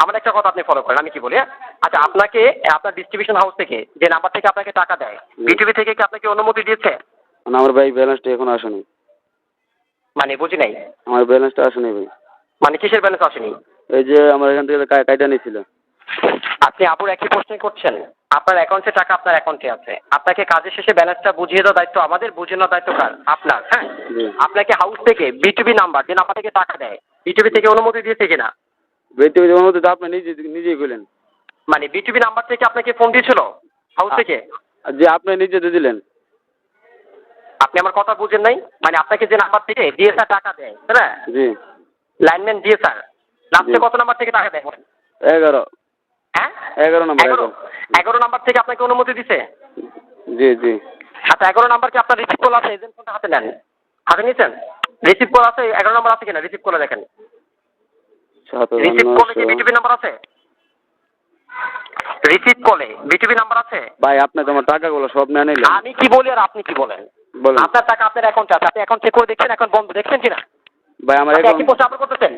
আমার একটা কথা আপনি ফলো করেন, আমি কি বলি, হ্যাঁ? আচ্ছা, আপনাকে আপনার ডিস্ট্রিবিউশন হাউস থেকে যে নাম্বার থেকে আপনাকে টাকা দেয়, বিটিভি থেকে কি আপনাকে অনুমতি দিয়েছে? মানে আমার ভাই ব্যালেন্সটা এখন আসেনি। মানে বুঝি নাই। আমার ব্যালেন্সটা আসেনি ভাই। মানে কিসের ব্যালেন্স আসেনি? এই যে আমার এখান থেকে কাইটা নিয়েছিল। আপনি আপুর একই প্রশ্ন করছেন। আপনার অ্যাকাউন্টে টাকা আপনার অ্যাকাউন্টে আছে, আপনাকে কাজের শেষে ব্যালেন্সটা বুঝিয়ে দেওয়ার দায়িত্ব আমাদের, বুঝিয়ে নেওয়ার দায়িত্ব কার? আপনার, হ্যাঁ? আপনাকে হাউস থেকে বিটিভি নাম্বার যে নাম্বার থেকে টাকা দেয়, বিটিভি থেকে অনুমতি দিয়েছে কিনা? বিটিভি অনুমতি তো আপনি নিজেই বললেন। মানে বিটিভি নাম্বার থেকে আপনাকে ফোন দিয়েছিল হাউস থেকে? যে আপনি নিজে দিয়ে দিলেন। আপনি আমার কথা বুঝেন নাই? মানে আপনাকে যে নাম্বার থেকে ডিএসআর টাকা দেয়, তাই না? জি। লাইনম্যান ডিএসআর লাস্টে কত নাম্বার থেকে টাকা দেয়? 11। হ্যাঁ, 11 নম্বর। 11 নাম্বার থেকে আপনাকে অনুমতি দিছে? জি জি। আচ্ছা, 11 নাম্বার কি আপনার রিসিভ কল আছে? এজেন্ট ফোনটা হাতে নেন, হাতে নিয়েছেন? রিসিভ কল আছে? 11 নাম্বার আছে কিনা রিসিভ কলে দেখেন। রিসিভ কলে কি বিটিভি নাম্বার আছে? রিসিভ কলে বিটিভি নাম্বার আছে? ভাই আপনি তো আমার টাকাগুলো সব নিয়ে নিলেন। আমি কি বলি আর আপনি কি বলেন? বলেন। আপনার টাকা আপনার অ্যাকাউন্টে আছে, আপনি অ্যাকাউন্ট চেক করে দেখছেন এখন বন্ধ, দেখছেন কিনা? ভাই আমার আপনি একই প্রশ্ন আবার করতেছেন।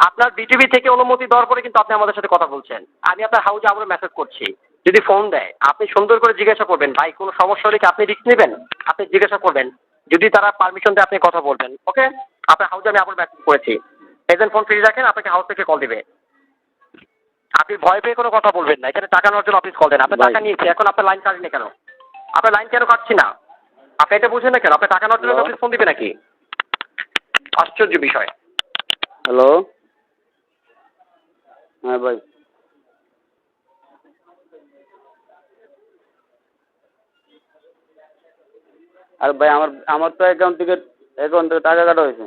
আপনার বিটিভি থেকে অনুমতি দেওয়ার পরে কিন্তু আপনি আমাদের সাথে কথা বলছেন। আমি আপনার হাউসে আবার মেসেজ করছি, যদি ফোন দেয় আপনি সুন্দর করে জিজ্ঞাসা করবেন, ভাই কোনো সমস্যা হলে কি আপনি রিস্ক নেবেন? আপনি জিজ্ঞাসা করবেন, যদি তারা পারমিশন দেয় আপনি কথা বলবেন। ওকে, আপনার হাউসে আমি আবার মেসেজ করেছি, এজেন্ট ফোন ফ্রি রাখেন, আপনাকে হাউস থেকে কল দিবে। আপনি ভয় পেয়ে কোনো কথা বলবেন না, এখানে টাকা নেওয়ার জন্য অফিস কল দেন। আপনি টাকা নিয়েছে, এখন আপনার লাইন কাটনি কেন? আপনার লাইন কেন কাটছি না? আপনি এটা বুঝেন না কেন? আপনি টাকা নেওয়ার জন্য অফিস ফোন দিবে নাকি? আশ্চর্য বিষয়। হ্যালো। হ্যাঁ ভাই। আর ভাই আমার তো অ্যাকাউন্ট থেকে টাকা কাটা হয়েছে।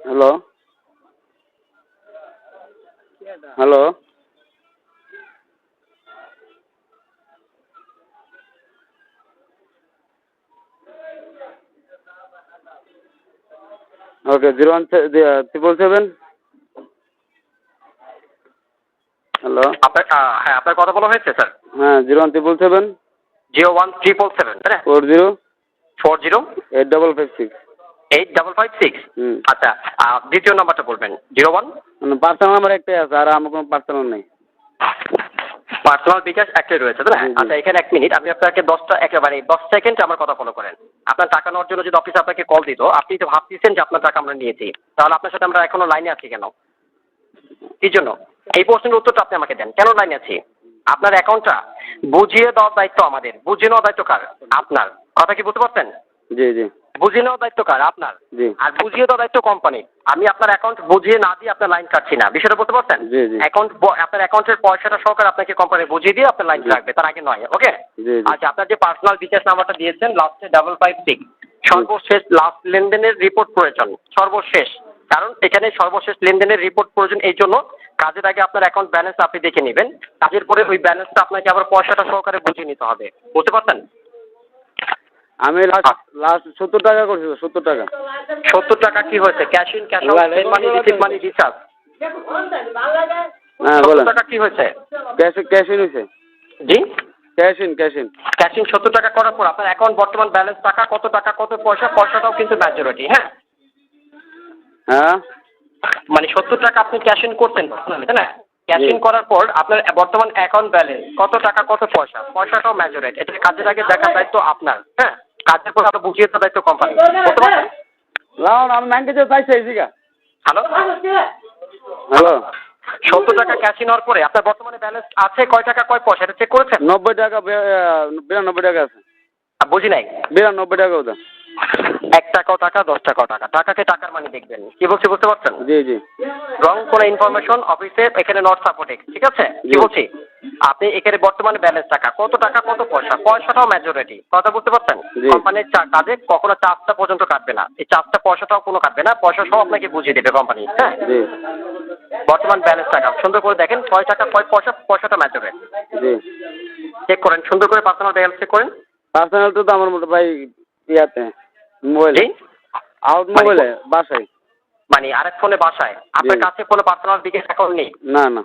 Hello hello. ওকে 01777। হ্যালো। আপনার হ্যাঁ, আপনার কথা বলা হয়েছে স্যার। হ্যাঁ 01777 01777, তাই না? 40 40 8556। 8556। হুম। আচ্ছা, দ্বিতীয় নাম্বারটা বলবেন। 01 পার্সোনাল নাম্বার একটাই আছে, আর আমার কোনো পার্সোনাল নেই। পার্সোনাল বিকাশ একটাই রয়েছে, তাই না? আচ্ছা, এখানে 1 মিনিট, আপনি আপনাকে 10 সেকেন্ড আমার কথা ফলো করেন। আপনার টাকা নেওয়ার জন্য যদি অফিসে আপনাকে কল দিত, আপনি তো ভাবতেছেন যে আপনার টাকা আমরা নিয়েছি, তাহলে আপনার সাথে আমরা এখনো লাইনে আছি কেন? কি জন্য? এই প্রশ্নের উত্তরটা আপনি আমাকে দেন, কেন লাইনে আছি? আপনার অ্যাকাউন্টটা বুঝিয়ে দেওয়ার দায়িত্ব আমাদের, বুঝিয়ে নেওয়ার দায়িত্ব কার? আপনার। কথা কি বুঝতে পারছেন? জি জি বুঝিয়ে নেওয়ার দায়িত্ব কার? আপনার। জি। আর বুঝিয়ে দেওয়ার দায়িত্ব কোম্পানি। আমি আপনার অ্যাকাউন্ট বুঝিয়ে না দিয়ে আপনার লাইন কাটছি না, বিষয়টা বুঝতে পারছেন? জি জি। আপনার অ্যাকাউন্টের পয়সাটা সহকারে আপনাকে কোম্পানি বুঝিয়ে দিয়ে আপনার লাইন রাখবে, তার আগে নয়। ওকে। জি জি। আচ্ছা, আপনার যে পার্সোনাল বিকাশ নাম্বারটা দিয়েছেন লাস্টে 556, সর্বশেষ লাস্ট লেনদেনের রিপোর্ট প্রয়োজন, সর্বশেষ। কারণ এখানে সর্বশেষ লেনদেনের রিপোর্ট প্রয়োজন এই জন্য, কাজের আগে আপনার অ্যাকাউন্ট ব্যালেন্স আপনি দেখে নেবেন, কাজের পরে ওই ব্যালেন্সটা আপনাকে আবার পয়সাটা সহকারে বুঝিয়ে নিতে হবে, বুঝতে পারছেন? আমি লাস্ট 70 টাকা করছি, 70 টাকা। 70 টাকা কি হয়েছে? Cash in, cash out, send money, receive money, recharge. হ্যাঁ 70 বলেন। টাকা কি হয়েছে? ক্যাশ ইন হয়েছে। জি, ক্যাশ ইন। ক্যাশ ইন 70 টাকা করার পর আপনার অ্যাকাউন্ট বর্তমান ব্যালেন্স টাকা কত পয়সা, পয়সাটাও কিন্তু ম্যাজরিটি। হ্যাঁ, হ্যাঁ মানে 70 টাকা আপনি ক্যাশ ইন করছেন পার্সোনালি, তাই না? ক্যাশ ইন করার পর আপনার বর্তমান অ্যাকাউন্ট ব্যালেন্স কত টাকা কত পয়সা, পয়সাটাও ম্যাজরিটি। এটা কাজের আগে দেখার দায়িত্ব আপনার, হ্যাঁ? কাজের পর আপনার বুঝিয়ে দেওয়ার দায়িত্ব কোম্পানি, বুঝতে পারছেন? আমি ব্যাংকে চাইছি এইদিকে। Hello hello. 70 টাকা ক্যাশ ইন হওয়ার পরে আপনার বর্তমানে ব্যালেন্স আছে কয় টাকা কয় পয়সা, এটা চেক করেছেন? 90 টাকা 92 টাকা আছে। বুঝি নাই। 92 টাকা ওটা। 1 টাকাও টাকা, 10 টাকাও টাকা, টাকাকে টাকার মানে দেখবেন। কি বলছি বুঝতে পারছেন? জি জি। রং কোনো ইনফরমেশন অফিসে এখানে নট সাপোর্টেড, ঠিক আছে? কি বলছি, আপনি এখানে বর্তমানে ব্যালেন্স টাকা কত পয়সা, পয়সাটাও মেজরিটি, কথা বুঝতে পারছেন? কোম্পানির কাজে কখনো চার্জটা পর্যন্ত কাটবে না, এই চার্জটা পয়সাটাও কোনো কাটবে না, পয়সা সব আপনাকে বুঝিয়ে দেবে কোম্পানি, হ্যাঁ? জি। বর্তমান ব্যালেন্স টাকা সুন্দর করে দেখেন, কয় টাকা কয় পয়সা, পয়সাটা মেজরিটি জি। চেক করেন, সুন্দর করে পার্সোনাল ব্যালেন্স চেক করেন। পার্সোনাল তো আমার মোটা ভাই ইয়াতে মোবাইলে, আউট মোবাইলে বাসায়। মানে আরেক ফোনে বাসায় আপনার জি। কাছে কোনো পার্সোনাল বিকাশ অ্যাকাউন্ট নেই? না না।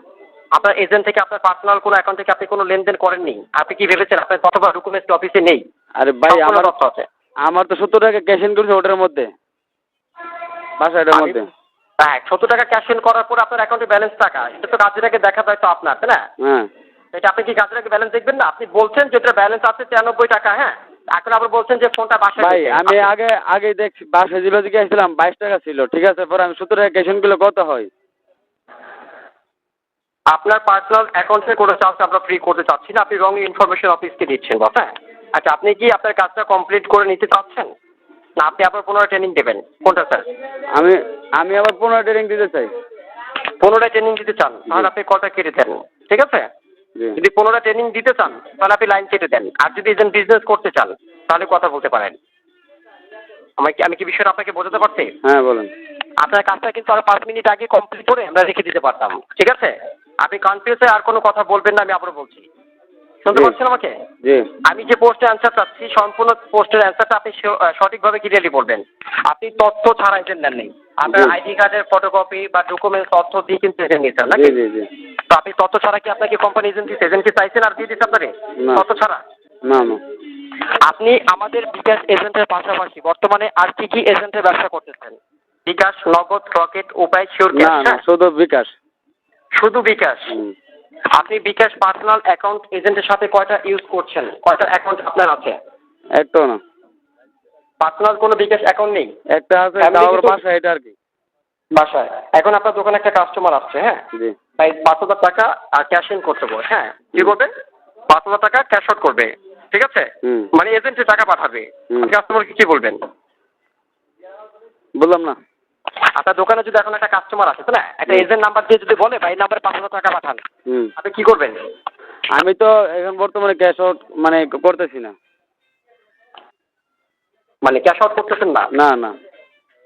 আপনার এজেন্ট থেকে আপনার পার্সোনাল কোনো অ্যাকাউন্ট থেকে আপনি কোনো লেনদেন করেননি? আপনি কি ভেবেছেন আপনার কতবার ডকুমেন্টস অফিসে নেই? আরে ভাই সম্পূর্ণ আমার তথ্য আছে। আমার তো 70 টাকা ক্যাশ ইন করেছে ওটার মধ্যে, বাসাটার আমি মধ্যে। হ্যাঁ, 70 টাকা ক্যাশ ইন করার পর আপনার অ্যাকাউন্টে ব্যালেন্স টাকা এটা তো কাজের আগে দেখা দায়িত্ব আপনার, তাই না? হ্যাঁ। এটা আপনি কি কাজের আগে ব্যালেন্স দেখবেন না? আপনি বলছেন যে এটা ব্যালেন্স আছে 93 টাকা, হ্যাঁ? এখন আবার বলছেন যে ফোনটা বাসায় ভাই রয়েছে। আমি আগে দেখছি বাসায় জিরো দিকে আসছিলাম 22 টাকা ছিল, ঠিক আছে, পরে আমি 70 টাকা ক্যাশ ইন করলে কত হয়? আপনার পার্সোনাল অ্যাকাউন্টে কোনো চার্জ আমরা ফ্রি করতে চাচ্ছি না, আপনি রং ইনফরমেশন অফিসকে দিচ্ছেন বস, হ্যাঁ? আচ্ছা, আপনি কি আপনার কাজটা কমপ্লিট করে নিতে চাচ্ছেন, না আপনি আবার পুনরায় ট্রেনিং দেবেন, কোনটা স্যার? আমি আমি আবার 15 ট্রেনিং দিতে চাই। পুনরায় ট্রেনিং দিতে চান তাহলে আপনি কলটা কেটে দেন, ঠিক আছে? জি যদি পুনরায় ট্রেনিং দিতে চান তাহলে আপনি লাইন কেটে দেন, আর যদি এজেন্ট বিজনেস করতে চান তাহলে কথা বলতে পারেন। আমি কি বিষয়টা আপনাকে বোঝাতে পারছি? হ্যাঁ বলেন। আপনার কাজটা কিন্তু আরো 5 মিনিট আগে কমপ্লিট করে আমরা রেখে দিতে পারতাম, ঠিক আছে? আপনি কনফিউজ হয়ে আর কোনো কথা বলবেন না, আমি আবারও বলছি। শুনতে জি পাচ্ছেন আমাকে? জি আমি যে পোস্টের অ্যান্সার চাচ্ছি সম্পূর্ণ পোস্টের অ্যান্সারটা আপনি সঠিকভাবে ক্লিয়ারলি বলবেন। আপনি তথ্য ছাড়া এজেন্ট নেননি। আপনার জি আইডি কার্ডের ফটোকপি বা ডকুমেন্টস তথ্য দিয়ে কিন্তু এজেন্ট নিয়েছেন জি নাকি? জি জি। তো আপনি তথ্য ছাড়া কি আপনাকে কোম্পানি এজেন্ট দিচ্ছে? এজেন্ট কি চাইছেন আর দিয়ে দিচ্ছে আপনাকে না তথ্য ছাড়া? না না। আপনি আমাদের বিকাশ এজেন্টের পাশাপাশি বর্তমানে আর কি কি এজেন্টের ব্যবসা করতেছেন? বিকাশ, নগদ, রকেট, উপায়, শিওর না ক্যাশ, না, হ্যাঁ? শুধু বিকাশ। শুধু বিকাশ। হুম। আপনি বিকাশ পার্সোনাল অ্যাকাউন্ট এজেন্টের সাথে কয়টা ইউজ করছেন? কয়টা অ্যাকাউন্ট আপনার আছে? একটাও না। পার্সোনাল কোনো বিকাশ অ্যাকাউন্ট নেই একটা আছে, Family তাও আবার কিন্তু- বাসায়, এটা আর কি। বাসায়? এখন আপনার দোকানে একটা কাস্টমার আসছে, হ্যাঁ? জি তাই 5,000 টাকা ক্যাশ ইন করতে বলে, হ্যাঁ? কি করবে? 5,000 টাকা ক্যাশ আউট করবে, ঠিক আছে? হুম মানে এজেন্টে টাকা পাঠাবে। হুম। কাস্টমারকে কি বলবেন? বললাম না। আপনার দোকানে যদি এখন একটা কাস্টমার আসে, তাই না? একটা হুম। এজেন্ট নাম্বার দিয়ে যদি বলে ভাই এই নাম্বারে 5,000 টাকা পাঠান, হুম। আপনি কি করবেন? আমি তো এখন বর্তমানে ক্যাশ আউট মানে করতেছি না। মানে ক্যাশ আউট করতেছেন না? না না।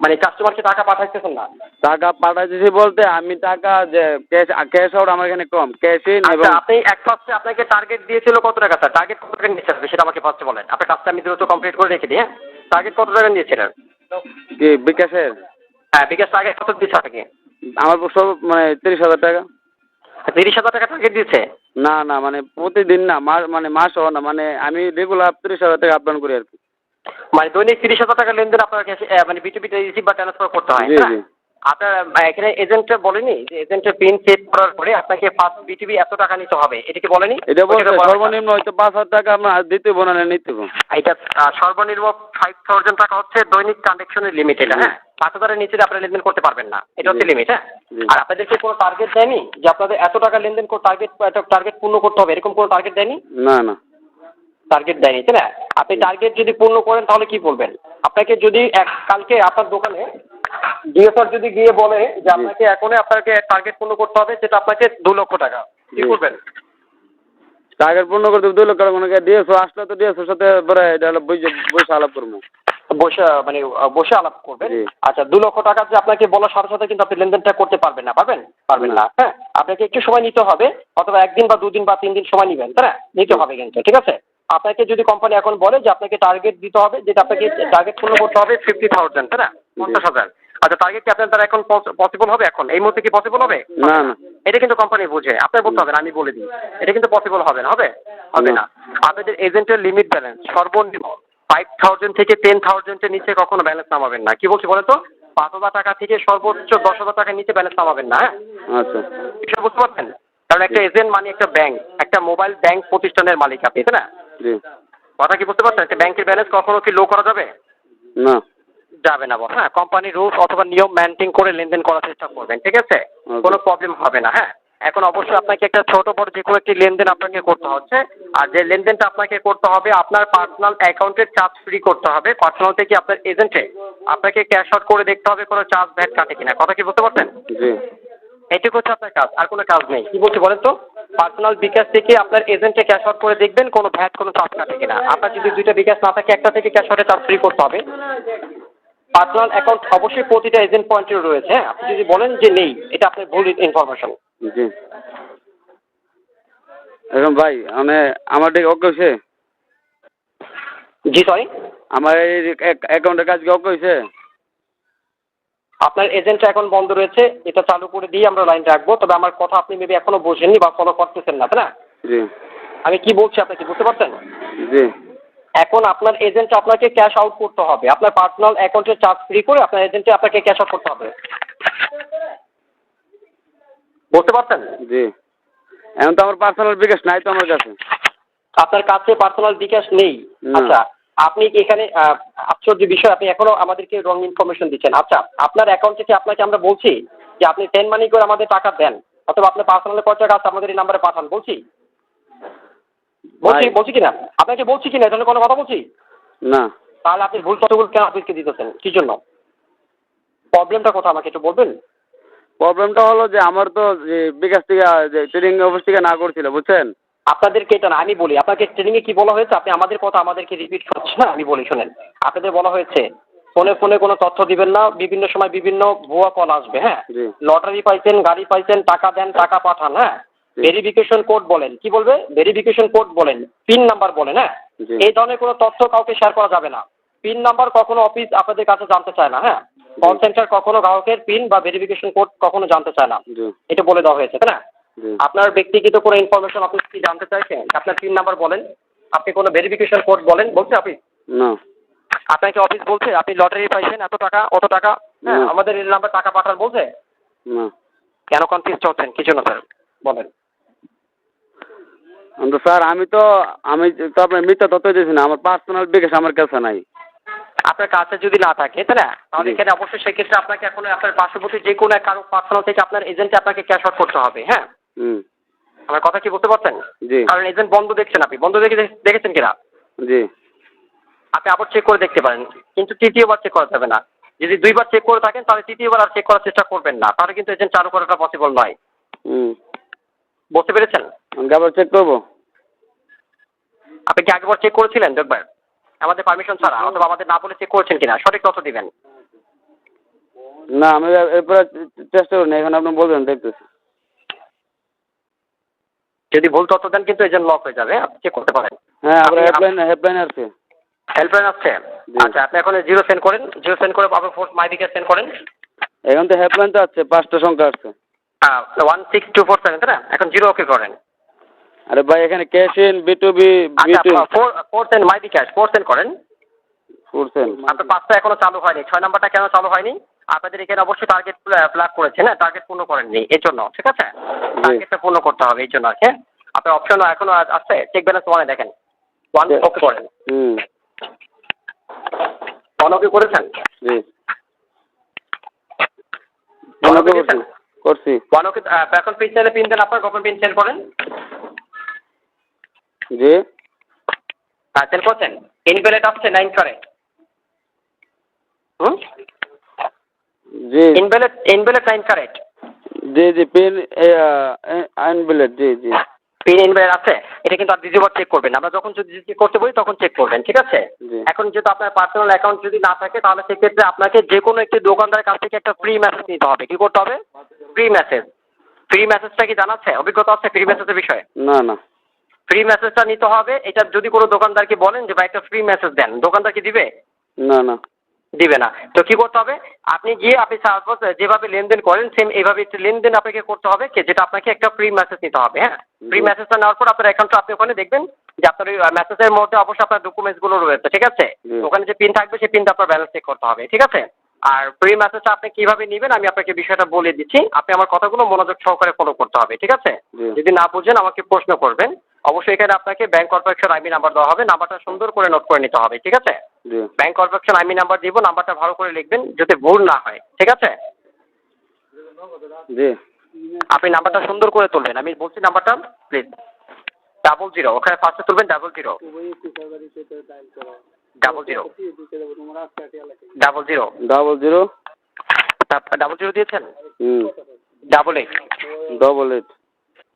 মানে কাস্টমারকে টাকা পাঠাইতেছেন না? টাকা পাঠাইতেছি বলতে আমি টাকা যে ক্যাশ আউট আমার এখানে কম, ক্যাশ ইন এবং আচ্ছা, আপনি এক ফার্স্টে আপনাকে টার্গেট দিয়েছিল কত টাকা স্যার? টার্গেট কত টাকা নিয়েছেন সেটা আমাকে ফার্স্টে বলেন। আপনার কাজটা আমি দ্রুত কমপ্লিট করে রেখে দিই, হ্যাঁ? টার্গেট কত টাকা নিয়েছিলেন? কি বিকাশের হ্যাঁ, বিকাশ টার্গেট কত দিচ্ছে আপনাকে? আমার সব মানে 30,000 টাকা। 30,000 টাকা টার্গেট দিয়েছে? না না, মানে প্রতিদিন না, মানে মাসও না, মানে আমি রেগুলার 30,000 টাকা আপ ডাউন করি আর কি। মানে দৈনিক 30,000 টাকা লেনদেন আপনার কাছে মানে বিটিভিতে রিসিভ বা ট্রান্সফার করতে হয়, জি তাই না? জি আপনার এখানে এজেন্টটা বলেনি যে এজেন্টের পিন সেট করার পরে আপনাকে ফার্স্ট বিটিভি এত টাকা নিতে হবে, এটা কি বলেনি? এটা বলছে ওইটা বলা হয়নি। সর্বনিম্ন হয়তো 5,000 টাকা আপনার দিতে হবো, না নিতে হবো। এটা সর্বনিম্ন 5,000 টাকা হচ্ছে দৈনিক ট্রানজাকশনের লিমিট, এটা, হ্যাঁ? 5,000 এর নিচে আপনারা লেনদেন করতে পারবেন না, এটা হচ্ছে জি। লিমিট, হ্যাঁ? জি। আর আপনাদেরকে কোনো টার্গেট দেয়নি যে আপনাদের এত টাকা লেনদেন করে টার্গেট পূর্ণ করতে হবে, এরকম কোনো টার্গেট দেয়নি? না না। টার্গেট দেয়নি, তাই না? আপনি টার্গেট যদি পূর্ণ করেন তাহলে কি বলবেন? আপনাকে যদি কালকে আপনার দোকানে ডিএসআর যদি গিয়ে বলে যে আপনাকে এখনই আপনাকে টার্গেট পূর্ণ করতে হবে, সেটা আপনাকে 2 লক্ষ টাকা, কি জি। করবেন? টার্গেট পূর্ণ করতে 2 লক্ষ টাকা, মনে করেন ডিএসও আসলে তো ডিএসওর সাথে পরে এটা হলো বসে আলাপ করবো। বসে আলাপ করবেন। জি। আচ্ছা, 2 লক্ষ টাকা যে আপনাকে বলার সাথে সাথে কিন্তু আপনি লেনদেনটা করতে পারবেন না, পারবেন না, হ্যাঁ? আপনাকে একটু সময় নিতে হবে, অথবা 1 দিন বা 2 দিন বা 3 দিন সময় নেবেন, তাই না? নিতে হবে কিন্তু, ঠিক আছে? আপনাকে যদি কোম্পানি এখন বলে যে আপনাকে টার্গেট দিতে হবে, যেটা আপনাকে টার্গেট পূর্ণ করতে হবে 50,000, তাই না? 50,000। আচ্ছা, টার্গেট কি আপনার দ্বারা এখন পসিবল হবে? এখন এই মুহূর্তে কি পসিবল হবে? না না। এটা কিন্তু কোম্পানি বুঝে, আপনার বলতে হবে না, আমি বলে দিই। এটা কিন্তু পসিবল হবে না, হবে না। আপনাদের এজেন্টের লিমিট ব্যালেন্স সর্বনিম্ন 5,000 থেকে 10,000 এর নিচে কখনো ব্যালেন্স নামাবেন না। কি বলছি বলেন তো? 5,000 টাকা থেকে সর্বোচ্চ 10,000 টাকার নিচে ব্যালেন্স নামাবেন না, হ্যাঁ? আচ্ছা। বিষয় বুঝতে পারছেন? কারণ একটা এজেন্ট মানে একটা ব্যাংক, একটা মোবাইল ব্যাংক প্রতিষ্ঠানের মালিক আপনি, তাই না? জি। কথা কি বুঝতে পারছেন? একটা ব্যাংকের ব্যালেন্স কখনো কি লো করা যাবে? না। যাবে না বল, হ্যাঁ? কোম্পানির রুলস অথবা নিয়ম মেনটেন করে লেনদেন করার চেষ্টা করবেন, ঠিক আছে? Okay. কোনো প্রবলেম হবে না, হ্যাঁ? এখন অবশ্যই আপনাকে একটা ছোট বড় যে কোনো একটি লেনদেন আপনাকে করতে হচ্ছে, আর যে লেনদেনটা আপনাকে করতে হবে আপনার পার্সোনাল অ্যাকাউন্টে চার্জ ফ্রি করতে হবে। পার্সোনাল থেকে আপনার এজেন্টে আপনাকে ক্যাশ আউট করে দেখতে হবে কোনো চার্জ ভ্যাট কাটে কিনা। কথা কি বুঝতে পারছেন? জি। এটুকু হচ্ছে আপনার কাজ, আর কোনো কাজ নেই। কি বলছি বলেন তো? পার্সোনাল বিকাশ থেকে আপনার এজেন্টে ক্যাশ আউট করে দেখবেন কোনো ভ্যাট কোনো চার্জ কাটে কিনা। আপনার যদি 2টা বিকাশ না থাকে, একটা থেকে ক্যাশ আউটে চার্জ ফ্রি করতে হবে। পার্সোনাল অ্যাকাউন্ট অবশ্যই প্রতিটা এজেন্ট পয়েন্টে রয়েছে, হ্যাঁ? আপনি যদি বলেন যে নেই, এটা আপনার ভুল ইনফরমেশন। জি। এখন ভাই মানে আমার ঠিক ওকে হয়েছে? জি, সরি? আমার এই অ্যাকাউন্টের কাজ কি ওকে হয়েছে? আপনার এজেন্টটা এখন বন্ধ রয়েছে, এটা চালু করে দিয়ে আমরা লাইন রাখবো। তবে আমার কথা আপনি মেবি এখনো বোঝেননি বা ফলো করতেছেন না, তাই না? জি আমি কি বলছি আপনি কি বুঝতে পারছেন? জি এখন আপনার এজেন্ট আপনাকে ক্যাশ আউট করতে হবে, আপনার পার্সোনাল অ্যাকাউন্টে চার্জ ফ্রি করে আপনার এজেন্টে আপনাকে ক্যাশ আউট করতে হবে। বুঝতে পারছেন? জি এখন তো আমার পার্সোনাল বিকাশ নাই তো আমার কাছে। আপনার কাছে পার্সোনাল বিকাশ নেই? না। আচ্ছা, আপনি কি এখানে আশ্চর্য বিষয়, আপনি এখনো আমাদেরকে রং ইনফরমেশন দিচ্ছেন। আচ্ছা, আপনার অ্যাকাউন্ট থেকে আপনাকে আমরা বলছি যে আপনি 10 মানি করে আমাদের টাকা দেন, অথবা আপনার পার্সোনাল কত টাকা আছে আমাদের এই নাম্বারে পাঠান, বলছি ভাই। বলছি কিনা? আপনাকে বলছি কিনা, এটা কোনো কথা বলছি? না। তাহলে আপনি ভুল তথ্যগুলো কেন অফিসকে দিতেছেন, কি জন্য? প্রবলেমটা কোথায় আমাকে একটু বলবেন? প্রবলেমটা হলো যে আমার তো যে বিকাশ থেকে যে ট্রেডিং অফিস থেকে না করছিল, বুঝছেন? আপনাদেরকে এটা না, আমি বলি আপনাকে ট্রেনিংয়ে কি বলা হয়েছে, আপনি আমাদের কথা আমাদেরকে রিপিট করছেন না। আমি বলি শোনেন, আপনাদের বলা হয়েছে ফোনে ফোনে কোনো তথ্য দিবেন না, বিভিন্ন সময় বিভিন্ন ভুয়া কল আসবে। হ্যাঁ, জি লটারি পাইছেন, গাড়ি পাইছেন, টাকা দেন, টাকা পাঠান। হ্যাঁ, জি ভেরিফিকেশন কোড বলেন, কি বলবে, ভেরিফিকেশন কোড বলেন, পিন নাম্বার বলেন। হ্যাঁ, জি এই ধরনের কোনো তথ্য কাউকে শেয়ার করা যাবে না। পিন নাম্বার কখনো অফিস আপনাদের কাছে জানতে চায় না। হ্যাঁ, কল সেন্টার কখনো গ্রাহকের পিন বা ভেরিফিকেশন কোড কখনো জানতে চায় না। জি এটা বলে দেওয়া হয়েছে, তাই না? জি আপনার ব্যক্তিগত কোনো ইনফরমেশন আপনি কি জানতে চাইছেন? আপনার পিন নাম্বার বলেন, আপনি কোনো ভেরিফিকেশন কোড বলেন, বলছে অফিস? না আপনাকে অফিস বলছে আপনি লটারি পাইছেন এত টাকা অত টাকা, হ্যাঁ, না আমাদের এই নাম্বার টাকা পাঠান বলছে? না কেন কনফিউজ হচ্ছেন, কিছু না স্যার, বলেন। কিন্তু স্যার আমি তো আপনার মিথ্যা তথ্য দিয়েছি না, আমার পার্সোনাল বিকাশ আমার কাছে নাই। আপনার কাছে যদি না থাকে, তাই না, তাহলে জি এখানে অবশ্যই সেক্ষেত্রে আপনাকে এখন আপনার পার্শ্ববর্তী যে কোনো কারো পার্সোনাল থেকে আপনার এজেন্টে আপনাকে ক্যাশ আউট করতে হবে। হ্যাঁ, হুম আমার কথা কি বুঝতে পারছেন? জি কারণ এজেন্ট বন্ধ দেখছেন, আপনি বন্ধ দেখেছেন কিনা জি আপনি আবার চেক করে দেখতে পারেন, কিন্তু তৃতীয়বার চেক করা যাবে না। যদি দুইবার চেক করে থাকেন তাহলে তৃতীয়বার আর চেক করার চেষ্টা করবেন না, তাহলে কিন্তু এজেন্ট চালু করাটা পসিবল নয়। হুম বুঝতে পেরেছেন? আমি আবার চেক করবো। আপনি কি আগেবার চেক করেছিলেন একবার আমাদের পারমিশন ছাড়া, অথবা আমাদের না বলে চেক করেছেন কিনা, সঠিক তথ্য দিবেন। না আমি এরপরে চেষ্টা করি না, এখন আপনি বলবেন দেখতেছি। যদি ভুল তথ্য দেন কিন্তু এজেন্ট লক হয়ে যাবে, আপনি চেক করতে পারেন। হ্যাঁ আপনার হেল্পলাইন আছে। হেল্পলাইন আসছে? জি। আচ্ছা, আপনি এখন জিরো সেন্ড করেন, জিরো সেন্ড করে আবার ফোর্স মাইদিকে সেন্ড করেন। এখন তো হেল্পলাইন তো আছে, 5টা সংখ্যা আছে। 16247, তাই না? এখন জিরো ওকে করেন। আরে ভাই এখানে ক্যাশ ইন B2B আচ্ছা, B2 ফোর সেন্ড মাইদি ক্যাশ, ফোর সেন্ড করেন। করছেন। আপনার 5টা এখনো চালু হয়নি, 6 নাম্বারটা কেন চালু হয়নি? আপনাদের এখানে অবশ্যই টার্গেট প্লাগ করেছেন, হ্যাঁ, টার্গেট পূর্ণ করেননি এই জন্য, ঠিক আছে? টার্গেটটা পূর্ণ করতে হবে এই জন্য, হ্যাঁ। আপনার অপশন এখনো আছে, চেক ব্যালেন্স ওয়ানে দেখেন, ওয়ান ওকে করেন। হুম ওয়ান ওকে করেছেন? জি ওয়ান ওকে দিয়েছেন? করছি। One okay. এখন পিন চাইলে পিন দেন, আপনার কখন পিন সেন্ড করেন? জি হ্যাঁ, সেন্ড করছেন। ইনভ্যালিড আসছে না ইনকারেক্ট? হুম, জি ইনভ্যালিড না ইনকারেক্ট? জি জি পিন আনবিলেট জি জি পিন ইনভ্যালিড আছে, এটা কিন্তু আর দ্বিতীয়বার চেক করবেন। আমরা যখন যদি চেক করতে বলি তখন চেক করবেন, ঠিক আছে? জি এখন যেহেতু আপনার পার্সোনাল অ্যাকাউন্ট যদি না থাকে, তাহলে সেক্ষেত্রে আপনাকে যে কোনো একটি দোকানদারের কাছ থেকে একটা ফ্রি মেসেজ নিতে হবে। কি করতে হবে? Free message. ফ্রি মেসেজটা কি জানাচ্ছে, অভিজ্ঞতা আছে ফ্রি মেসেজের বিষয়ে? না না ফ্রি মেসেজটা নিতে হবে। এটা যদি কোনো দোকানদারকে বলেন যে ভাই একটা ফ্রি মেসেজ দেন, দোকানদার কি দিবে? না না দিবে না। তো কি করতে হবে? আপনি গিয়ে আপনি সাপোজ যেভাবে লেনদেন করেন সেম এইভাবে একটু লেনদেন আপনাকে করতে হবে, যেটা আপনাকে একটা ফ্রি মেসেজ নিতে হবে। হ্যাঁ, ফ্রি মেসেজটা নেওয়ার পর আপনার অ্যাকাউন্টটা আপনি ওখানে দেখবেন যে আপনার ওই মেসেজের মধ্যে অবশ্যই আপনার ডকুমেন্টসগুলো রয়েছে, ঠিক আছে? ওখানে যে পিন থাকবে সেই পিনটা আপনার ব্যালেন্স চেক করতে হবে, ঠিক আছে? আর ফ্রি মেসেজটা আপনি কিভাবে নেবেন আমি আপনাকে বিষয়টা বলে দিচ্ছি, আপনি আমার কথাগুলো মনোযোগ সহকারে ফলো করতে হবে, ঠিক আছে? জি যদি না বুঝেন আমাকে প্রশ্ন করবেন। অবশ্যই এখানে আপনাকে ব্যাংক কর্পোরেশন আইমি নাম্বার দেওয়া হবে, নাম্বারটা সুন্দর করে নোট করে নিতে হবে, ঠিক আছে? জি ব্যাংক কর্পোরেশন আইমি নাম্বার দিব, নাম্বারটা ভালো করে লিখবেন যাতে ভুল না হয়, ঠিক আছে? জি আপনি নাম্বারটা সুন্দর করে তুলবেন, আমি বলছি নাম্বারটা প্লিজ। 00, ওখানে ফার্স্টে তুলবেন 00 00 00 00 দিয়েছেন? হুম 88 88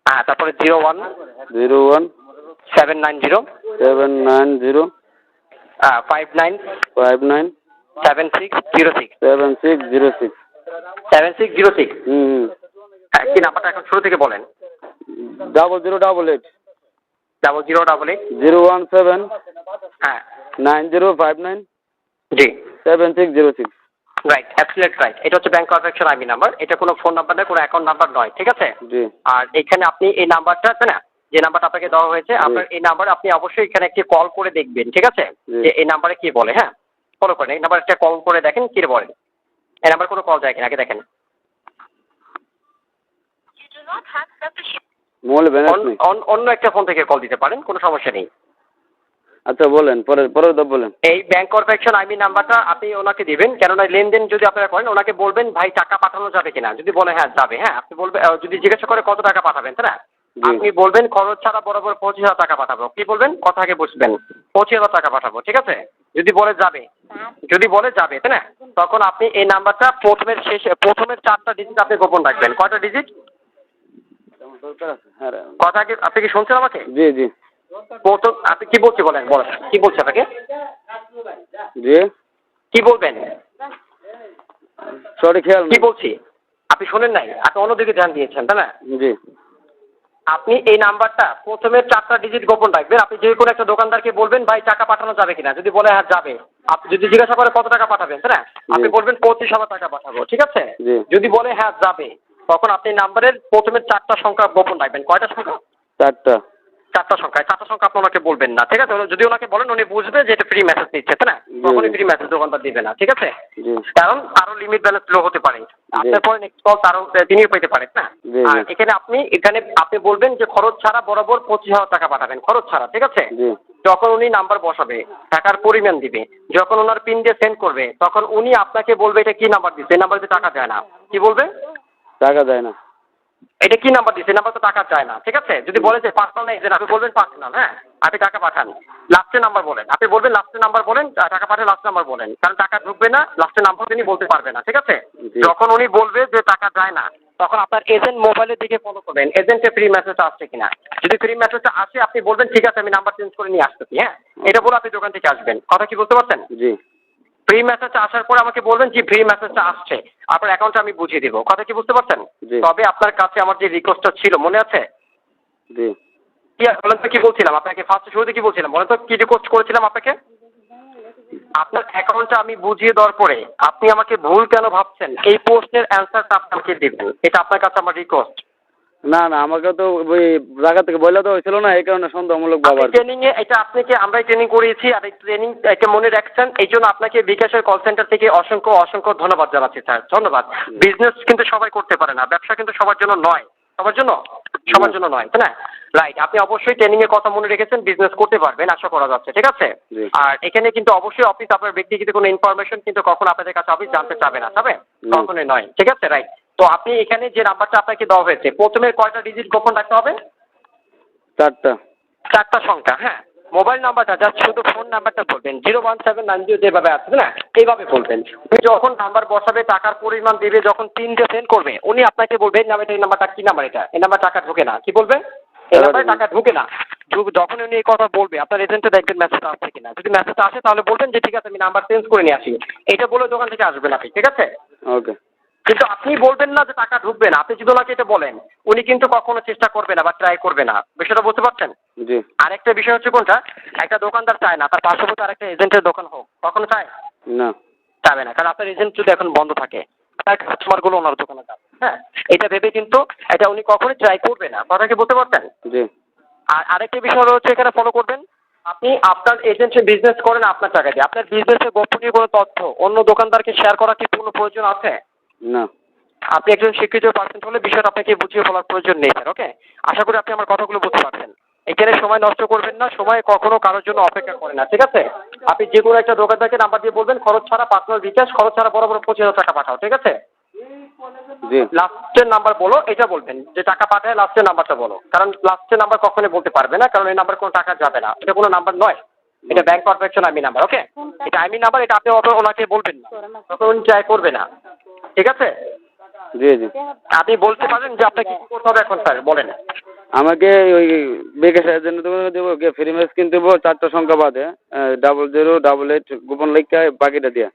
হ্যাঁ, তারপরে 01 01 790 790 59 59 7606 7606 7606। হুম হ্যাঁ, কি নাম্বারটা এখন শুরু থেকে বলেন। 0088 0088 017 হ্যাঁ 9059 জি 7606 রাইট, অ্যাবসলিউট রাইট। এটা হচ্ছে ব্যাংক কর্পোরেশন আইবি নাম্বার। এটা কোনো ফোন নাম্বার নয়, কোনো অ্যাকাউন্ট নাম্বার নয়, ঠিক আছে? জি আর এখানে আপনি এই নাম্বারটা আছে না, যে নাম্বারটা আপনাকে দেওয়া হয়েছে, জি আপনার এই নাম্বারে আপনি অবশ্যই এখানে একটি কল করে দেখবেন, ঠিক আছে? জি যে এই নাম্বারে কি বলে, হ্যাঁ? ফলো করেন। এই নাম্বারে একটা কল করে দেখেন কি বলে। এই নাম্বার কোনো কল যায় কিনা আগে দেখেন। মোবাইলে ব্যালেন্স নেই। অন্য একটা ফোন থেকে কল দিতে পারেন, কোনো সমস্যা নেই। আচ্ছা বলেন, পরের ধাপ বলেন। এই ব্যাংক কর্পোরেশন আইবি নাম্বারটা আপনি ওনাকে দিবেন, কেননা লেনদেন যদি আপনারা করেন ওনাকে বলবেন ভাই টাকা পাঠানো যাবে কিনা। যদি বলে হ্যাঁ যাবে, হ্যাঁ আপনি বলবেন, যদি জিজ্ঞাসা করে কত টাকা পাঠাবেন, তাই না? জি আপনি বলবেন খরচ ছাড়া বরাবর 25,000 টাকা পাঠাবো। কি বলবেন? কথা আগে বুঝবেন। 25,000 টাকা পাঠাবো, ঠিক আছে? যদি বলে যাবে, তাই না? তখন আপনি এই নাম্বারটা প্রথমের 4টা ডিজিট আপনি গোপন রাখবেন। কয়টা ডিজিট? দরকার আছে হ্যাঁ রে। কথা আগে, আপনি কি শুনছেন আমাকে? জি জি প্রথম আপনি কি বলছি বলেন, কি বলছে আপনাকে? জি কি বলবেন? সরি খেয়াল কি নেই। বলছি? আপনি শোনেন নাই, আপনি অন্যদিকে ধ্যান দিয়েছেন, তাই না? জি আপনি এই নাম্বারটা প্রথমে 4টা ডিজিট গোপন রাখবেন। আপনি যে কোনো একটা দোকানদারকে বলবেন ভাই টাকা পাঠানো যাবে কিনা। যদি বলে হ্যাঁ যাবে, আপনি যদি জিজ্ঞাসা করে কত টাকা পাঠাবেন, তাই না? আপনি বলবেন 25,000 টাকা পাঠাবো, ঠিক আছে? জি যদি বলে হ্যাঁ যাবে, তখন আপনি নাম্বারের প্রথমে 4টা সংখ্যা গোপন রাখবেন। কয়টা সংখ্যা? 4টা। 4টা সংখ্যা। 4টা সংখ্যা আপনি ওনাকে বলবেন না, ঠিক আছে? যদি ওনাকে বলেন উনি বুঝবে যে এটা ফ্রি মেসেজ দিচ্ছে, তাই না? তখনই ফ্রি মেসেজ দোকানদার দিবে না, ঠিক আছে? জি কারণ আরো লিমিট ব্যালেন্স লো হতে পারে। আপনার পরে নেক্সট কল তারও তিনিও পেতে পারেন না। জি আর এখানে আপনি বলবেন যে খরচ ছাড়া বরাবর 25,000 টাকা পাঠাবেন, খরচ ছাড়া, ঠিক আছে? জি যখন উনি নাম্বার বসাবে, টাকার পরিমাণ দিবে, যখন ওনার পিন দিয়ে সেন্ড করবে, তখন উনি আপনাকে বলবে এটা কি নাম্বার দিচ্ছে, এই নাম্বার দিয়ে টাকা যায় না। কি বলবে? টাকা দেয় না। এটা কি নাম্বার দিচ্ছে, নাম্বার তো টাকা চায় না, ঠিক আছে? যদি বলে যে পার্সোনাল না এজেন্ট, আপনি বলবেন পার্সোনাল, হ্যাঁ আপনি টাকা পাঠান, লাস্টের নাম্বার বলেন। আপনি বলবেন লাস্টের নাম্বার বলেন, টাকা পাঠান লাস্ট নাম্বার বলেন, কারণ টাকা ঢুকবে না, লাস্টের নাম্বার তিনি বলতে পারবে না, ঠিক আছে? জি যখন উনি বলবে যে টাকা যায় না, তখন আপনার এজেন্ট মোবাইলের দিকে ফলো করবেন এজেন্টে ফ্রি মেসেজটা আসছে কিনা। যদি ফ্রি মেসেজটা আসে আপনি বলবেন ঠিক আছে আমি নাম্বার চেঞ্জ করে নিয়ে আসতেছি, হ্যাঁ এটা বলে আপনি দোকান থেকে আসবেন। কথা কি বুঝতে পারছেন? জি ফ্রি মেসেজটা আসার পরে আমাকে বলবেন যে ফ্রি মেসেজটা আসছে, আপনার অ্যাকাউন্টটা আমি বুঝিয়ে দেবো। কথা কি বুঝতে পারছেন? জি তবে আপনার কাছে আমার যে রিকোয়েস্টটা ছিল মনে আছে? জি কি বলেন তো, কি বলছিলাম আপনাকে? ফার্স্টে শুরুতে কি বলছিলাম বলেন তো, কি রিকোয়েস্ট করেছিলাম আপনাকে? আপনার অ্যাকাউন্টটা আমি বুঝিয়ে দেওয়ার পরে আপনি আমাকে ভুল কেন ভাবছেন, এই প্রশ্নের অ্যান্সারটা আপনি আমাকে দেবেন। এটা আপনার কাছে আমার রিকোয়েস্ট। না না, আমাকে তো ওই জায়গা থেকে বলে দেওয়া হয়েছিল না, এই কারণে সন্দেহমূলক আপনি বাবার। ট্রেনিং এ এটা আপনাকে আমরাই ট্রেনিং করিয়েছি, আর এই ট্রেনিং এটা মনে রাখছেন, এই জন্য আপনাকে বিকাশের কল সেন্টার থেকে অসংখ্য অসংখ্য ধন্যবাদ জানাচ্ছি স্যার, ধন্যবাদ। বিজনেস কিন্তু সবাই করতে পারে না, ব্যবসা কিন্তু সবার জন্য নয়, সবার জন্য নয়, তাই না? রাইট, আপনি অবশ্যই ট্রেনিং এর কথা মনে রেখেছেন, বিজনেস করতে পারবেন আশা করা যাচ্ছে, ঠিক আছে? জি আর এখানে কিন্তু অবশ্যই অফিস আপনার ব্যক্তিগত কোনো ইনফরমেশন কিন্তু কখনো আপনাদের কাছে অফিস জানতে চাবে না, চাবে? কখনোই নয়, ঠিক আছে? রাইট। তো আপনি এখানে যে নাম্বারটা আপনাকে দেওয়া হয়েছে প্রথমে কয়টা ডিজিট গোপন রাখতে হবে? 4টা। 4টা সংখ্যা, হ্যাঁ। মোবাইল নাম্বারটা জাস্ট শুধু ফোন নাম্বারটা বলবেন, 01790 যেভাবে আছে না এইভাবে বলবেন। উনি যখন নাম্বার বসাবে টাকার পরিমাণ দেবে, যখন পিন দিয়ে সেন্ড করবে উনি আপনাকে বলবেন না এই নাম্বারটা কি নাম্বার, এই নাম্বার টাকা ঢোকে না। কি বলবেন? এই নাম্বারে টাকা ঢোকে না। যখন উনি এই কথা বলবে আপনার এজেন্টে দেখবেন মেসেজ আসছে কিনা। যদি মেসেজ আসে তাহলে বলবেন যে ঠিক আছে আমি নাম্বার চেঞ্জ করে নিয়ে আসি, এটা বলে দোকান থেকে আসবেন আপনি, ঠিক আছে? ওকে। কিন্তু আপনি বলবেন না যে টাকা ঢুকবে না। আপনি যদি ওনাকে এটা বলেন উনি কিন্তু কখনো চেষ্টা করবে না বা ট্রাই করবে না, বিষয়টা বুঝতে পারছেন? জি আরেকটা বিষয় হচ্ছে কোনটা, একটা দোকানদার চায় না তার পার্শ্ববর্তী আরেকটা এজেন্টের দোকান হোক, কখনো চায়? না চাবে না, কারণ আপনার এজেন্ট যদি এখন বন্ধ থাকে তার কাস্টমারগুলো ওনার দোকানে যাবে, হ্যাঁ এটা ভেবে কিন্তু এটা উনি কখনোই ট্রাই করবে না। কথা কি বুঝতে পারছেন? জি আর আরেকটা বিষয় রয়েছে এখানে ফলো করবেন, আপনি আপনার এজেন্সি বিজনেস করেন আপনার টাকা দিয়ে, আপনার বিজনেসের গোপনীয় কোনো তথ্য অন্য দোকানদারকে শেয়ার করা কি কোনো প্রয়োজন আছে? না আপনি একজন শিক্ষিত পার্সন হলে বিষয়টা আপনাকে বুঝিয়ে বলার প্রয়োজন নেই স্যার, ওকে? আশা করি আপনি আমার কথাগুলো বুঝতে পারছেন। এখানে সময় নষ্ট করবেন না, সময় কখনো কারোর জন্য অপেক্ষা করে না, ঠিক আছে? আপনি যে কোনো একটা দোকানদারকে নাম্বার দিয়ে বলবেন খরচ ছাড়া পার্সোনাল রিচার্জ, খরচ ছাড়া বরাবর 25,000 টাকা পাঠাও, ঠিক আছে? জি লাস্টের নাম্বার বলো, এটা বলবেন যে টাকা পাঠায় লাস্টের নাম্বারটা বলো, কারণ লাস্টের নাম্বার কখনোই বলতে পারবে না, কারণ এই নাম্বার কোনো টাকা যাবে না, এটা কোনো নাম্বার নয়, এটা ব্যাংক কর্পোরেশন আইমি নাম্বার, ওকে? এটা আইমি নাম্বার, এটা আপনি ওনাকে বলবেন না, তখন উনি ট্রাই করবে না, ঠিক আছে? জি জি আপনি বলতে পারেন যে আপনাকে কি করতে হবে এখন স্যার, বলেন। আমাকে ওই বিকাশের জন্য দোকানে দেবো, ফ্রি মেস কিনতে দেবো 4টা সংখ্যা বাদে 0088 গোপন লেখা বাকিটা দিয়া।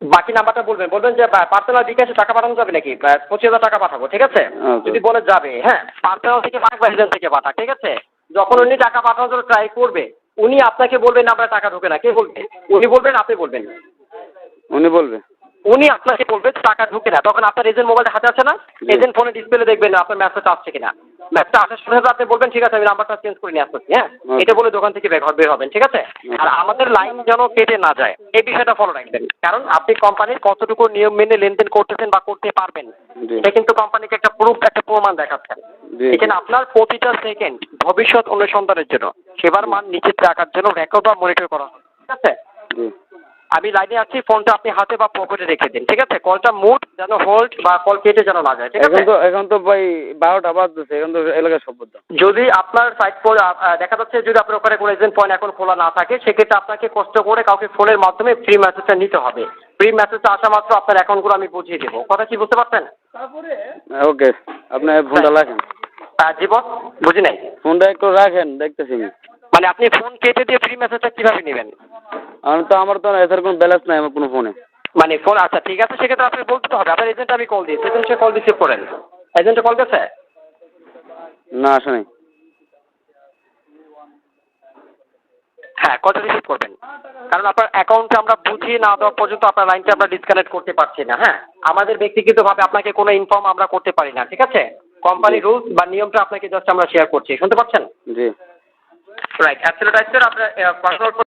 বাকি নাম্বারটা বলবেন যে পার্সোনাল বিকাশে টাকা পাঠানো যাবে নাকি, 25,000 টাকা পাঠাবো, ঠিক আছে? Okay. যদি বলে যাবে, হ্যাঁ পার্সোনাল থেকে পাঠাক বা এজেন্ট থেকে পাঠাক, ঠিক আছে? যখন উনি টাকা পাঠানোর জন্য ট্রাই করবে উনি আপনাকে বলবেন না আপনার টাকা ঢোকে না, কে বলবে? উনি বলবেন আপনি বলবেন? উনি বলবে। উনি আপনাকে বলবে টাকা ঢুকে না, তখন আপনার এজেন্ট মোবাইলটা হাতে আছে না, এজেন্ট ফোনে ডিসপ্লে দেখবেন আপনার মেসেজ আসছে কিনা। মেসেজটা আসার সাথে সাথে আপনি বলবেন ঠিক আছে আমি নাম্বারটা চেঞ্জ করে নিয়ে আসতেছি, হ্যাঁ, এটা বলে দোকান থেকে বের হবেন, ঠিক আছে। আর আমাদের লাইন যেন কেটে না যায় এই বিষয়টা ফলো রাখবেন, কারণ আপনি কোম্পানির কতটুকু নিয়ম মেনে লেনদেন করতেছেন বা করতে পারবেন এটা কিন্তু কোম্পানিকে একটা প্রমাণ দেখাচ্ছেন। এখানে আপনার প্রতিটা সেকেন্ড ভবিষ্যৎ অনুসন্ধানের জন্য সেবার মান নিশ্চিত রাখার জন্য রেকর্ড বা মনিটর করা হবে, ঠিক আছে। আমি লাইনে আছি, ফোনটা আপনি হাতে বা পকেটে রেখে দিন, ঠিক আছে। কলটা মুট যেন হোল্ড বা কল কেটে যেন না যায়, ঠিক আছে। এখন তো ভাই 12টা বাজতেছে, এখন তো এলাকার সব বদ্ধ। যদি আপনার সাইট দেখা যাচ্ছে যদি আপনার ওখানে কোনো এজেন্ট পয়েন্ট এখন খোলা না থাকে, সেক্ষেত্রে আপনাকে কষ্ট করে কাউকে ফোনের মাধ্যমে ফ্রি মেসেজটা নিতে হবে। ফ্রি মেসেজটা আসা মাত্র আপনার অ্যাকাউন্টগুলো আমি বুঝিয়ে দেবো। কথা কি বুঝতে পারছেন? ওকে, আপনি ফোনটা রাখেন। জি বস, বুঝি নাই। ফোনটা একটু রাখেন, দেখতেছি আমি। মানে আপনি ফোন কেটে দিয়ে ফ্রি মেসেজটা কিভাবে নেবেন? আমার তো এটার কোনো ব্যালেন্স নাই আমার কোনো ফোনে। মানে ফোন, আচ্ছা ঠিক আছে, সেক্ষেত্রে আপনি বলতে হবে আপনার এজেন্ট আমি কল দিয়েছি, এজেন্ট কল রিসিভ করেন। এজেন্টে কল গেছে? না, আসে নাই। হ্যাঁ, কলটা রিসিভ করবেন, কারণ আপনার অ্যাকাউন্টে আমরা বুঝিয়ে না দেওয়া পর্যন্ত আপনার লাইনটা আমরা ডিসকানেক্ট করতে পারছি না। হ্যাঁ, আমাদের ব্যক্তিগতভাবে আপনাকে কোনো ইনফর্ম আমরা করতে পারি না, ঠিক আছে। কোম্পানি রুলস বা নিয়মটা আপনাকে জাস্ট আমরা শেয়ার করছি, শুনতে পাচ্ছেন? জি। Right, absolute right sir. আপনার পার্সোনাল